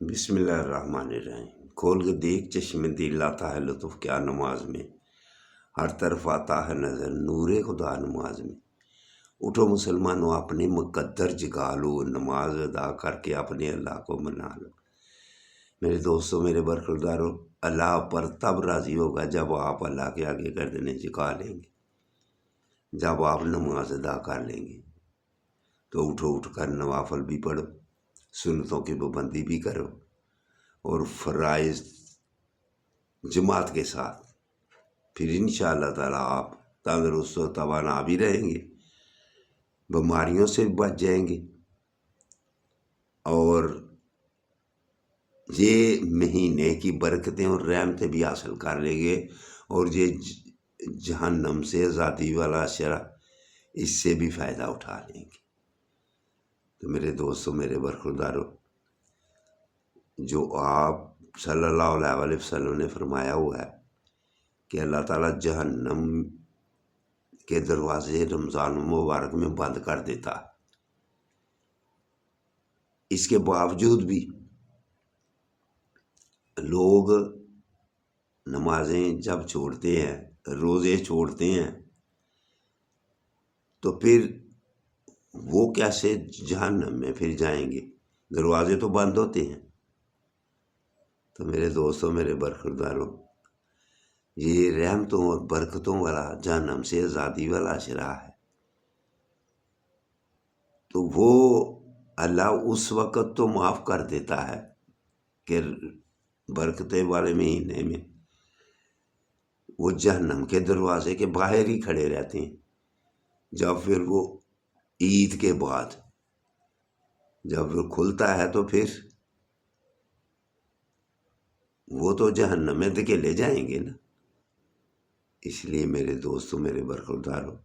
بسم اللہ الرحمن الرحیم۔ کھول کے دیکھ چشم دل لاتا ہے لطف کیا نماز میں، ہر طرف آتا ہے نظر نور خدا نماز میں۔ اٹھو مسلمانوں اپنے مقدر جگا لو، نماز ادا کر کے اپنے اللہ کو منا لو۔ میرے دوستوں، میرے برخورداروں، اللہ پر تب راضی ہوگا جب آپ اللہ کے آگے گردنیں جھکا لیں گے، جب آپ نماز ادا کر لیں گے۔ تو اٹھ کر نوافل بھی پڑھو، سنتوں کی پابندی بھی کرو، اور فرائض جماعت کے ساتھ، پھر انشاءاللہ تعالیٰ آپ تندرست و توانا بھی رہیں گے، بیماریوں سے بچ جائیں گے، اور یہ مہینے کی برکتیں اور رحمتیں بھی حاصل کر لیں گے، اور یہ جہنم سے آزادی والا اشرا اس سے بھی فائدہ اٹھا لیں گے۔ تو میرے دوستوں، میرے برخورداروں، جو آپ صلی اللہ علیہ وسلم نے فرمایا ہوا ہے کہ اللہ تعالیٰ جہنم کے دروازے رمضان مبارک میں بند کر دیتا، اس کے باوجود بھی لوگ نمازیں جب چھوڑتے ہیں، روزے چھوڑتے ہیں، تو پھر وہ کیسے جہنم میں پھر جائیں گے؟ دروازے تو بند ہوتے ہیں۔ تو میرے دوستوں، میرے برخورداروں، یہ رحمتوں اور برکتوں والا جہنم سے آزادی والا اشرا ہے۔ تو وہ اللہ اس وقت تو معاف کر دیتا ہے کہ برکتیں والے مہینے میں وہ جہنم کے دروازے کے باہر ہی کھڑے رہتے ہیں، جب پھر وہ عید کے بعد جب وہ کھلتا ہے تو پھر وہ تو جہنم میں دھکیلے جائیں گے نا۔ اس لیے میرے دوستوں، میرے برخورداروں،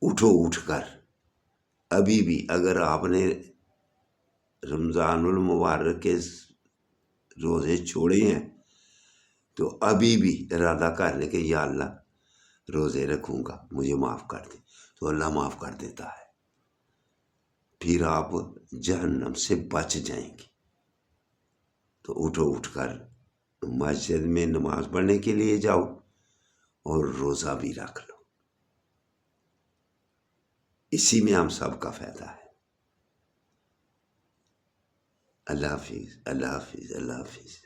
اٹھ کر ابھی بھی اگر آپ نے رمضان المبارک کے روزے چھوڑے ہیں تو ابھی بھی ارادہ کر لیں کہ یا اللہ روزے رکھوں گا، مجھے معاف کر دے، تو اللہ معاف کر دیتا ہے، پھر آپ جہنم سے بچ جائیں گے۔ تو اٹھ کر مسجد میں نماز پڑھنے کے لیے جاؤ اور روزہ بھی رکھ لو، اسی میں ہم سب کا فائدہ ہے۔ اللہ حافظ، اللہ حافظ، اللہ حافظ۔